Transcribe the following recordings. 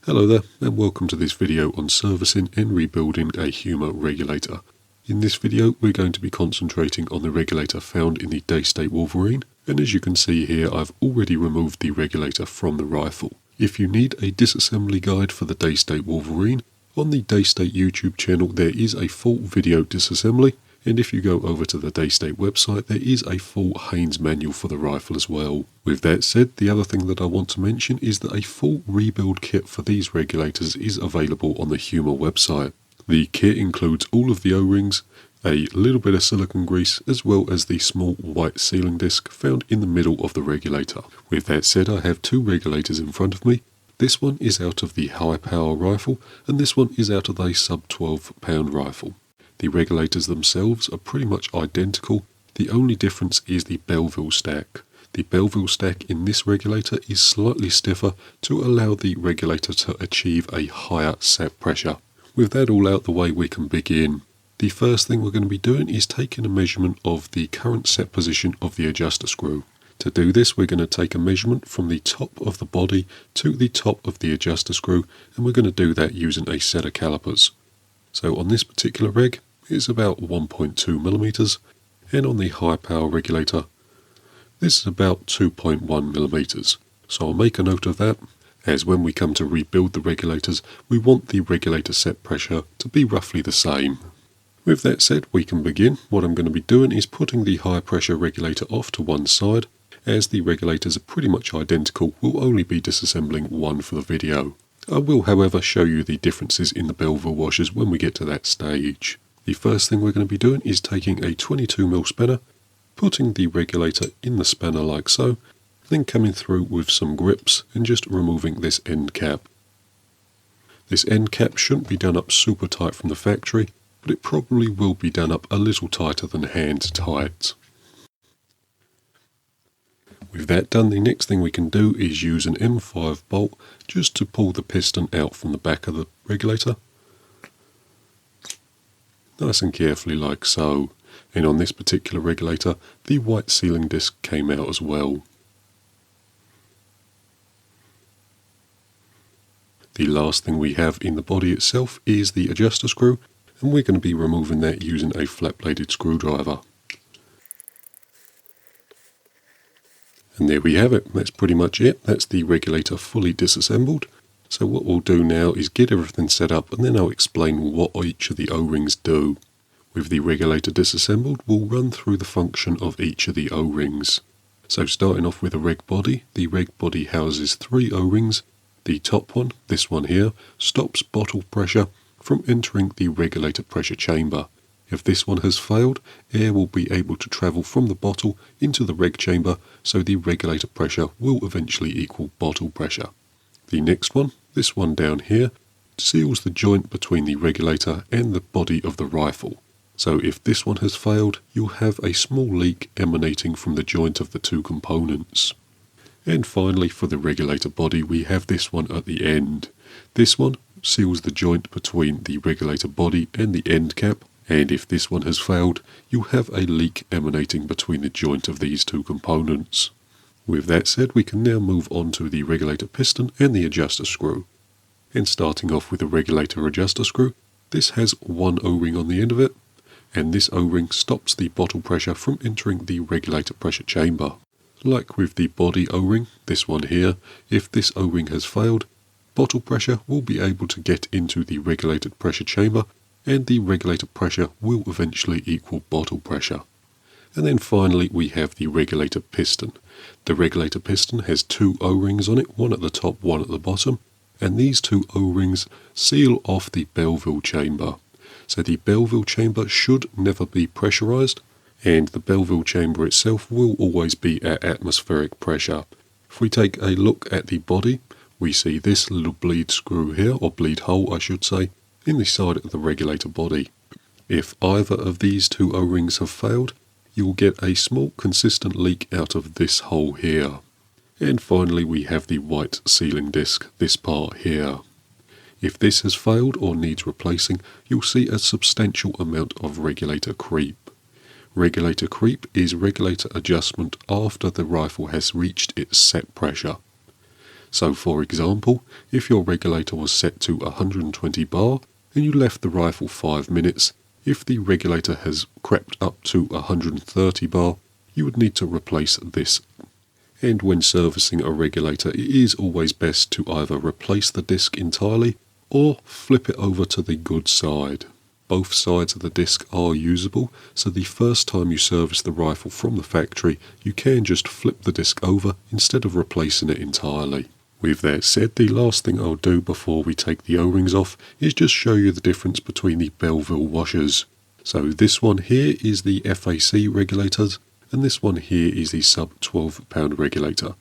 Hello there and welcome to this video on servicing and rebuilding a Huma regulator. In this video we're going to be concentrating on the regulator found in the Daystate Wolverine, and as you can see here I've already removed the regulator from the rifle. If you need a disassembly guide for the Daystate Wolverine, on the Daystate YouTube channel there is a full video disassembly, and if you go over to the Daystate website there is a full Haynes manual for the rifle as well. With that said, the other thing that I want to mention is that a full rebuild kit for these regulators is available on the Huma website. The kit includes all of the O-rings, a little bit of silicone grease, as well as the small white sealing disc found in the middle of the regulator. With that said, I have two regulators in front of me. This one is out of the high power rifle and this one is out of a sub 12 pound rifle. The regulators themselves are pretty much identical. The only difference is the Belleville stack. The Belleville stack in this regulator is slightly stiffer to allow the regulator to achieve a higher set pressure. With that all out the way, we can begin. The first thing we're going to be doing is taking a measurement of the current set position of the adjuster screw. To do this, we're going to take a measurement from the top of the body to the top of the adjuster screw, and we're going to do that using a set of calipers. So on this particular reg, it's about 1.2 millimeters, and on the high power regulator, this is about 2.1 millimeters. So I'll make a note of that, as when we come to rebuild the regulators, we want the regulator set pressure to be roughly the same. With that said, we can begin. What I'm going to be doing is putting the high pressure regulator off to one side. As the regulators are pretty much identical, we'll only be disassembling one for the video. I will, however, show you the differences in the Belleville washers when we get to that stage. The first thing we're going to be doing is taking a 22mm spanner, putting the regulator in the spanner like so, then coming through with some grips and just removing this end cap. This end cap shouldn't be done up super tight from the factory, but it probably will be done up a little tighter than hand tight. With that done, the next thing we can do is use an M5 bolt just to pull the piston out from the back of the regulator. Nice and carefully like so, and on this particular regulator the white sealing disc came out as well. The last thing we have in the body itself is the adjuster screw, and we're going to be removing that using a flat bladed screwdriver. And there we have it, that's pretty much it. That's the regulator fully disassembled. So what we'll do now is get everything set up, and then I'll explain what each of the O-rings do. With the regulator disassembled, we'll run through the function of each of the O-rings. So starting off with the reg body houses 3 O-rings. The top one, this one here, stops bottle pressure from entering the regulator pressure chamber. If this one has failed, air will be able to travel from the bottle into the reg chamber, so the regulator pressure will eventually equal bottle pressure. The next one, this one down here, seals the joint between the regulator and the body of the rifle. So if this one has failed, you'll have a small leak emanating from the joint of the two components. And finally, for the regulator body, we have this one at the end. This one seals the joint between the regulator body and the end cap, and if this one has failed, you'll have a leak emanating between the joint of these two components. With that said, we can now move on to the regulator piston and the adjuster screw. And starting off with the regulator adjuster screw, this has one O-ring on the end of it, and this O-ring stops the bottle pressure from entering the regulator pressure chamber. Like with the body O-ring, this one here, if this O-ring has failed, bottle pressure will be able to get into the regulated pressure chamber, and the regulator pressure will eventually equal bottle pressure. And then finally we have the regulator piston. The regulator piston has 2 O-rings on it, one at the top, one at the bottom, and these 2 O-rings seal off the Belleville chamber. So the Belleville chamber should never be pressurized, and the Belleville chamber itself will always be at atmospheric pressure. If we take a look at the body, we see this little bleed screw here, or bleed hole I should say, in the side of the regulator body. If either of these 2 O-rings have failed, you will get a small consistent leak out of this hole here. And finally we have the white sealing disc, this part here. If this has failed or needs replacing, you'll see a substantial amount of regulator creep. Regulator creep is regulator adjustment after the rifle has reached its set pressure. So for example, if your regulator was set to 120 bar and you left the rifle 5 minutes, if the regulator has crept up to 130 bar, you would need to replace this. And when servicing a regulator, it is always best to either replace the disc entirely or flip it over to the good side. Both sides of the disc are usable, so the first time you service the rifle from the factory, you can just flip the disc over instead of replacing it entirely. With that said, the last thing I'll do before we take the O-rings off is just show you the difference between the Belleville washers. So this one here is the FAC regulators, and this one here is the sub 12 pound regulator.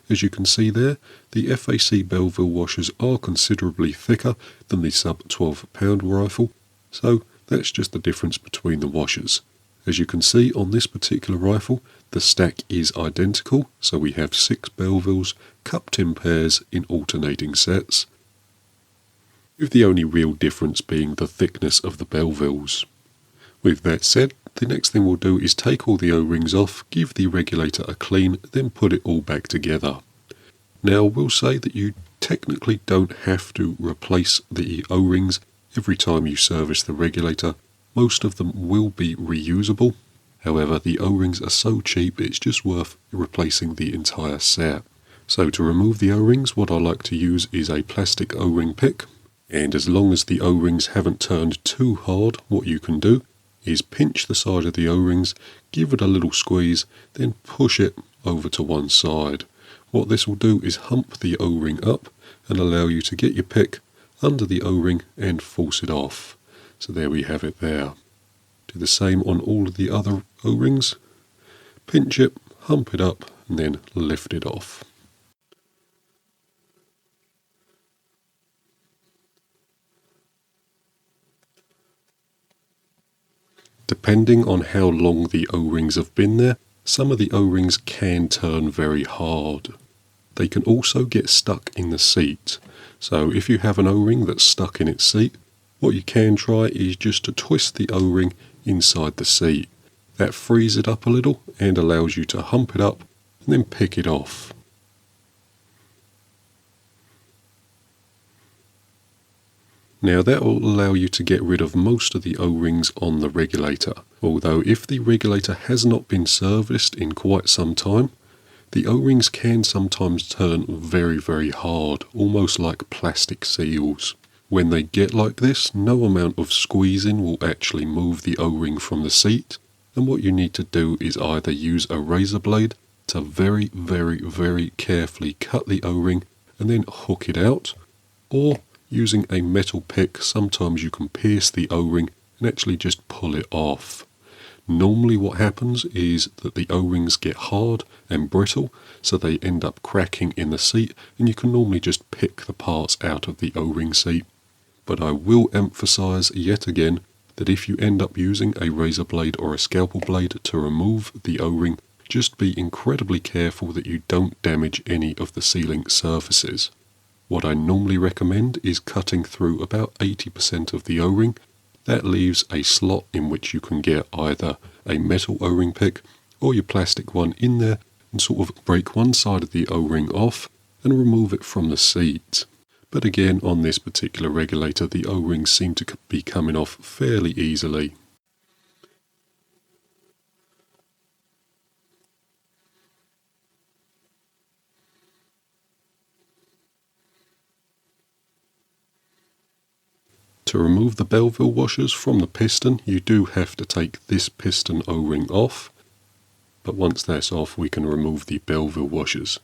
As you can see there, the FAC Belleville washers are considerably thicker than the sub 12 pound rifle, so that's just the difference between the washers. As you can see on this particular rifle, the stack is identical, so we have 6 Bellevilles cupped in pairs in alternating sets, with the only real difference being the thickness of the Bellevilles. With that said, the next thing we'll do is take all the O-rings off, give the regulator a clean, then put it all back together. Now we'll say that you technically don't have to replace the O-rings every time you service the regulator. Most of them will be reusable. However, the O-rings are so cheap it's just worth replacing the entire set. So to remove the O-rings, what I like to use is a plastic O-ring pick. And as long as the O-rings haven't turned too hard, what you can do is pinch the side of the O-rings, give it a little squeeze, then push it over to one side. What this will do is hump the O-ring up and allow you to get your pick under the O-ring and force it off. So there we have it there. Do the same on all of the other O-rings. Pinch it, hump it up, and then lift it off. Depending on how long the O-rings have been there, some of the O-rings can turn very hard. They can also get stuck in the seat. So if you have an O-ring that's stuck in its seat, what you can try is just to twist the O-ring inside the seat. That frees it up a little and allows you to hump it up and then pick it off. Now that will allow you to get rid of most of the O-rings on the regulator. Although if the regulator has not been serviced in quite some time, the O-rings can sometimes turn very, very hard, almost like plastic seals. When they get like this, no amount of squeezing will actually move the O-ring from the seat, and what you need to do is either use a razor blade to very, very, very carefully cut the O-ring and then hook it out, or using a metal pick, sometimes you can pierce the O-ring and actually just pull it off. Normally what happens is that the O-rings get hard and brittle, so they end up cracking in the seat, and you can normally just pick the parts out of the O-ring seat. But I will emphasize yet again that if you end up using a razor blade or a scalpel blade to remove the O-ring, just be incredibly careful that you don't damage any of the sealing surfaces. What I normally recommend is cutting through about 80% of the O-ring. That leaves a slot in which you can get either a metal O-ring pick or your plastic one in there and sort of break one side of the O-ring off and remove it from the seat. But again, on this particular regulator, the O-rings seem to be coming off fairly easily. To remove the Belleville washers from the piston, you do have to take this piston O-ring off, but once that's off we can remove the Belleville washers.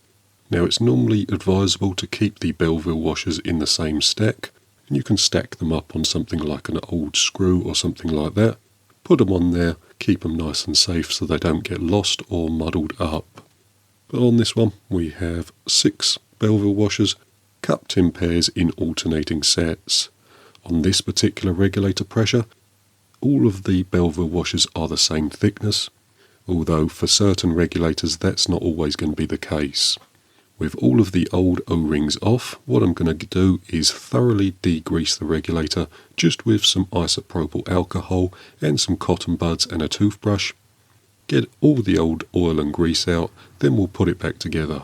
Now it's normally advisable to keep the Belleville washers in the same stack, and you can stack them up on something like an old screw or something like that. Put them on there, keep them nice and safe so they don't get lost or muddled up. But on this one we have 6 Belleville washers cupped in pairs in alternating sets. On this particular regulator pressure, all of the Belleville washers are the same thickness, although for certain regulators that's not always going to be the case. With all of the old O-rings off, what I'm going to do is thoroughly degrease the regulator just with some isopropyl alcohol and some cotton buds and a toothbrush. Get all the old oil and grease out, then we'll put it back together.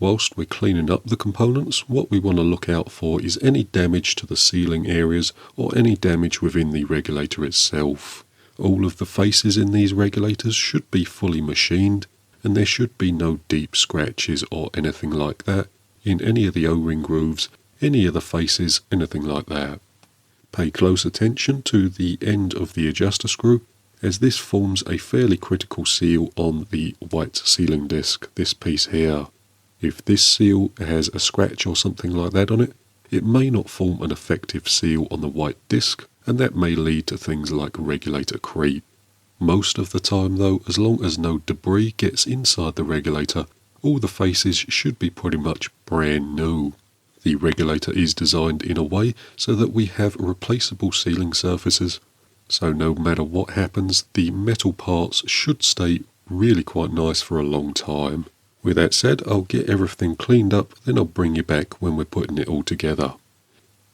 Whilst we're cleaning up the components, what we want to look out for is any damage to the sealing areas or any damage within the regulator itself. All of the faces in these regulators should be fully machined, and there should be no deep scratches or anything like that in any of the O-ring grooves, any of the faces, anything like that. Pay close attention to the end of the adjuster screw, as this forms a fairly critical seal on the white sealing disc, this piece here. If this seal has a scratch or something like that on it, it may not form an effective seal on the white disc, and that may lead to things like regulator creep. Most of the time though, as long as no debris gets inside the regulator, all the faces should be pretty much brand new. The regulator is designed in a way so that we have replaceable sealing surfaces, so no matter what happens, the metal parts should stay really quite nice for a long time. With that said, I'll get everything cleaned up, then I'll bring you back when we're putting it all together.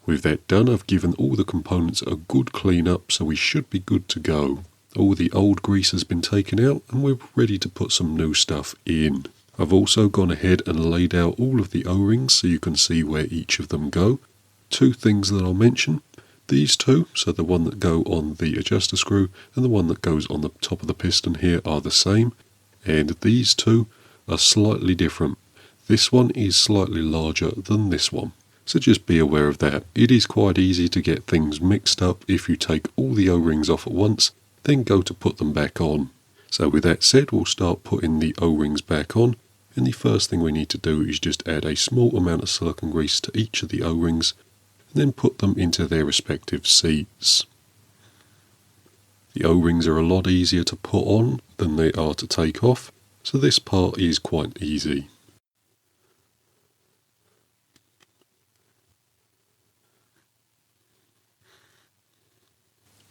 With that done, I've given all the components a good clean up, so we should be good to go. All the old grease has been taken out and we're ready to put some new stuff in. I've also gone ahead and laid out all of the O-rings so you can see where each of them go. Two things that I'll mention. These two, so the one that go on the adjuster screw and the one that goes on the top of the piston here, are the same. And these two are slightly different. This one is slightly larger than this one. So just be aware of that. It is quite easy to get things mixed up if you take all the O-rings off at once, then go to put them back on. So with that said, we'll start putting the O-rings back on, and the first thing we need to do is just add a small amount of silicone grease to each of the O-rings, and then put them into their respective seats. The O-rings are a lot easier to put on than they are to take off, so this part is quite easy.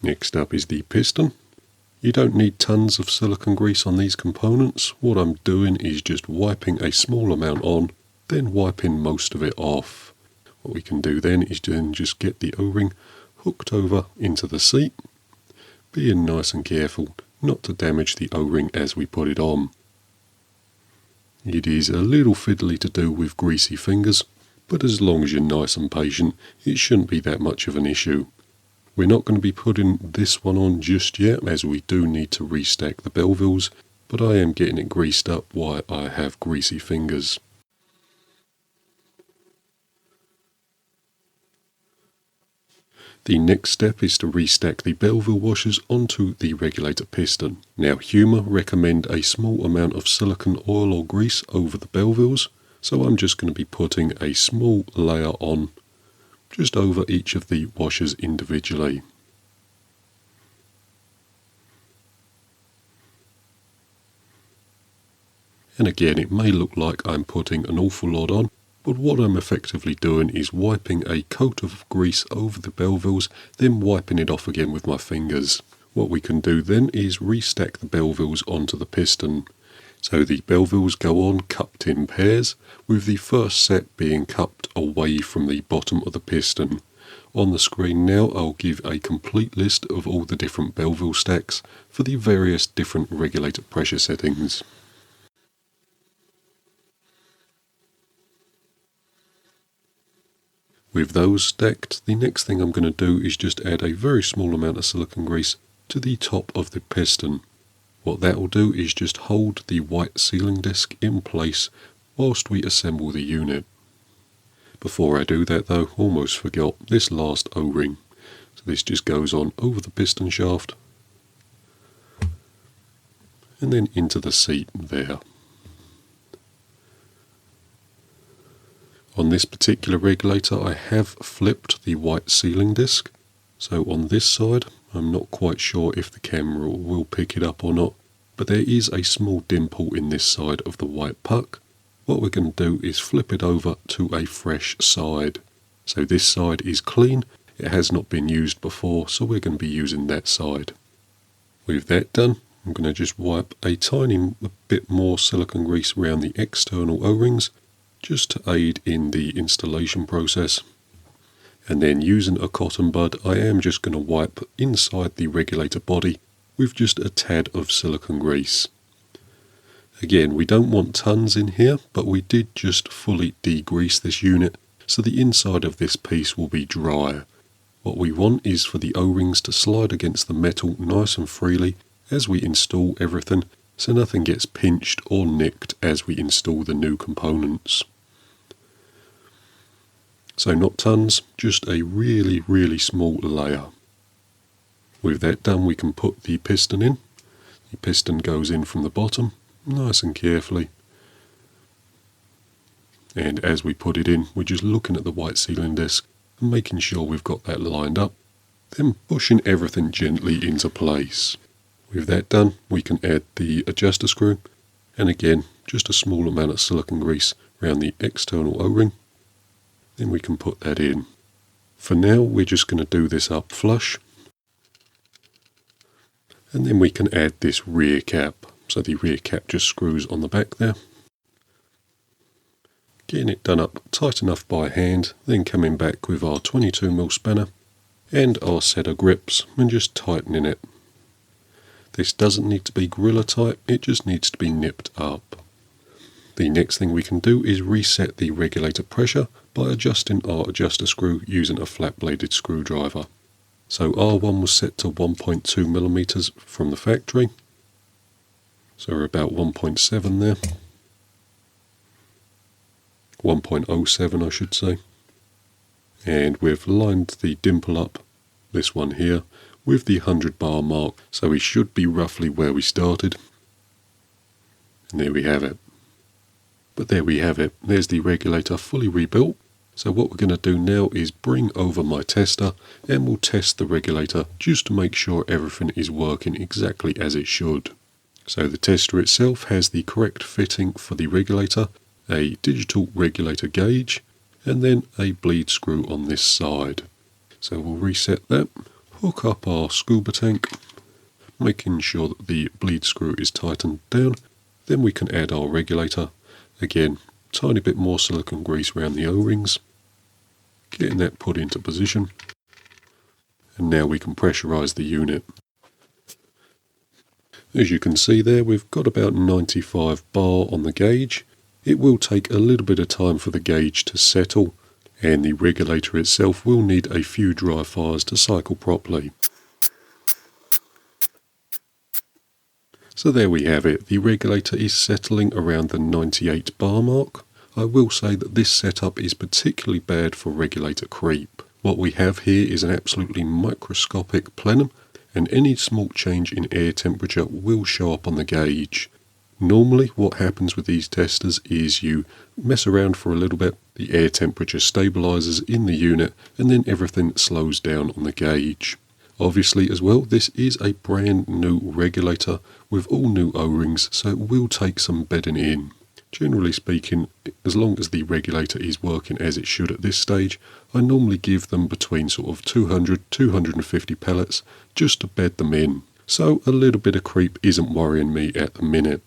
Next up is the piston. You don't need tons of silicone grease on these components. What I'm doing is just wiping a small amount on, then wiping most of it off. What we can do then is just get the O-ring hooked over into the seat, being nice and careful not to damage the O-ring as we put it on. It is a little fiddly to do with greasy fingers, but as long as you're nice and patient, it shouldn't be that much of an issue. We're not going to be putting this one on just yet, as we do need to restack the belvils, but I am getting it greased up while I have greasy fingers. The next step is to restack the belville washers onto the regulator piston. Now Huma recommend a small amount of silicone oil or grease over the belvilles, so I'm just going to be putting a small layer on just over each of the washers individually. And again, it may look like I'm putting an awful lot on, but what I'm effectively doing is wiping a coat of grease over the belvilles, then wiping it off again with my fingers. What we can do then is restack the belvilles onto the piston. So the belvilles go on cupped in pairs, with the first set being cupped away from the bottom of the piston. On the screen now I'll give a complete list of all the different belville stacks for the various different regulator pressure settings. With those stacked, the next thing I'm going to do is just add a very small amount of silicone grease to the top of the piston. What that will do is just hold the white sealing disc in place whilst we assemble the unit. Before I do that though, almost forgot this last O-ring. So this just goes on over the piston shaft and then into the seat there. On this particular regulator I have flipped the white sealing disc, so on this side I'm not quite sure if the camera will pick it up or not, but there is a small dimple in this side of the white puck. What we're going to do is flip it over to a fresh side. So this side is clean, it has not been used before, so we're going to be using that side. With that done, I'm going to just wipe a tiny bit more silicone grease around the external O-rings, just to aid in the installation process. And then using a cotton bud, I am just going to wipe inside the regulator body with just a tad of silicone grease. Again, we don't want tons in here, but we did just fully degrease this unit, so the inside of this piece will be dry. What we want is for the O-rings to slide against the metal nice and freely as we install everything, so nothing gets pinched or nicked as we install the new components. So not tons, just a really, really small layer. With that done, we can put the piston in. The piston goes in from the bottom, nice and carefully. And as we put it in, we're just looking at the white sealing disc and making sure we've got that lined up, then pushing everything gently into place. With that done, we can add the adjuster screw, and again, just a small amount of silicone grease around the external O-ring. Then we can put that in. For now, we're just going to do this up flush. And then we can add this rear cap. So the rear cap just screws on the back there. Getting it done up tight enough by hand, then coming back with our 22mm spanner and our set of grips and just tightening it. This doesn't need to be gorilla tight, it just needs to be nipped up. The next thing we can do is reset the regulator pressure by adjusting our adjuster screw using a flat bladed screwdriver. So R1 was set to 1.2mm from the factory. So we're about 1.7 there. 1.07 I should say. And we've lined the dimple up, this one here, with the 100 bar mark, so we should be roughly where we started. And there we have it. But there we have it, there's the regulator fully rebuilt. So what we're going to do now is bring over my tester and we'll test the regulator just to make sure everything is working exactly as it should. So the tester itself has the correct fitting for the regulator, a digital regulator gauge, and then a bleed screw on this side. So we'll reset that, hook up our scuba tank, making sure that the bleed screw is tightened down. Then we can add our regulator. Again, tiny bit more silicone grease around the O-rings, getting that put into position. And now we can pressurize the unit. As you can see there, we've got about 95 bar on the gauge. It will take a little bit of time for the gauge to settle, and the regulator itself will need a few dry fires to cycle properly. So there we have it, the regulator is settling around the 98 bar mark. I will say that this setup is particularly bad for regulator creep. What we have here is an absolutely microscopic plenum, and any small change in air temperature will show up on the gauge. Normally what happens with these testers is you mess around for a little bit, the air temperature stabilizes in the unit, and then everything slows down on the gauge. Obviously as well, this is a brand new regulator with all new O-rings, so it will take some bedding in. Generally speaking, as long as the regulator is working as it should at this stage, I normally give them between sort of 200-250 pellets just to bed them in. So a little bit of creep isn't worrying me at the minute.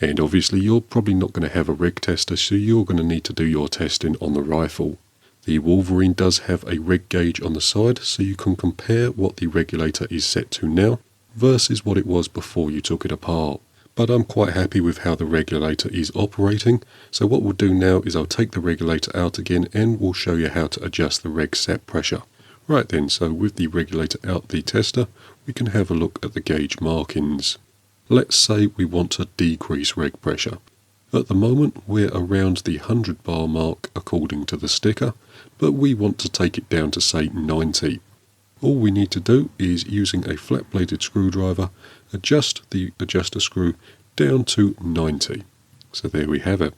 And obviously you're probably not going to have a reg tester, so you're going to need to do your testing on the rifle. The Wolverine does have a reg gauge on the side, so you can compare what the regulator is set to now versus what it was before you took it apart. But I'm quite happy with how the regulator is operating, so what we'll do now is I'll take the regulator out again and we'll show you how to adjust the reg set pressure. Right then, so with the regulator out the tester, we can have a look at the gauge markings. Let's say we want to decrease reg pressure. At the moment we're around the 100 bar mark according to the sticker, but we want to take it down to say 90. All we need to do is, using a flat bladed screwdriver, adjust the adjuster screw down to 90. So there we have it.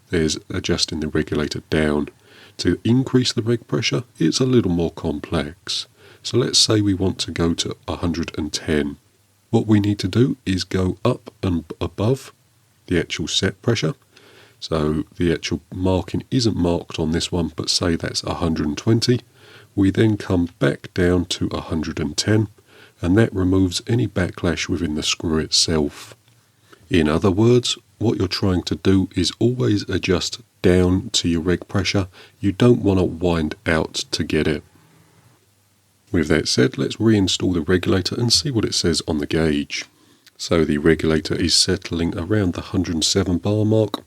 There's adjusting the regulator down. To increase the reg pressure, it's a little more complex. So let's say we want to go to 110. What we need to do is go up and above the actual set pressure. So the actual marking isn't marked on this one, but say that's 120. We then come back down to 110, and that removes any backlash within the screw itself. In other words, what you're trying to do is always adjust down to your reg pressure. You don't want to wind out to get it. With that said, let's reinstall the regulator and see what it says on the gauge. So the regulator is settling around the 107 bar mark.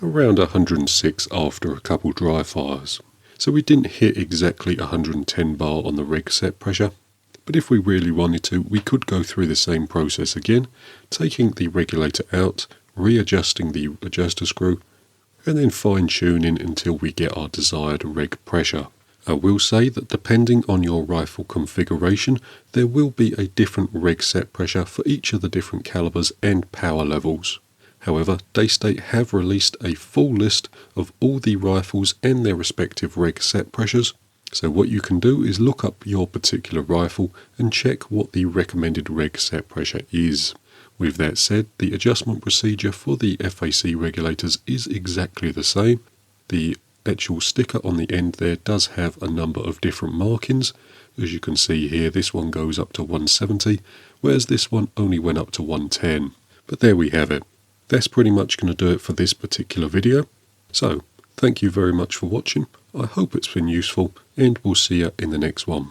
Around 106 after a couple dry fires. So we didn't hit exactly 110 bar on the reg set pressure, but if we really wanted to, we could go through the same process again, taking the regulator out, readjusting the adjuster screw, and then fine tuning until we get our desired reg pressure. I will say that depending on your rifle configuration, there will be a different reg set pressure for each of the different calibers and power levels. However, Daystate have released a full list of all the rifles and their respective reg set pressures, so what you can do is look up your particular rifle and check what the recommended reg set pressure is. With that said, the adjustment procedure for the FAC regulators is exactly the same. The actual sticker on the end there does have a number of different markings. As you can see here, this one goes up to 170, whereas this one only went up to 110. But there we have it. That's pretty much going to do it for this particular video. So, thank you very much for watching. I hope it's been useful, and we'll see you in the next one.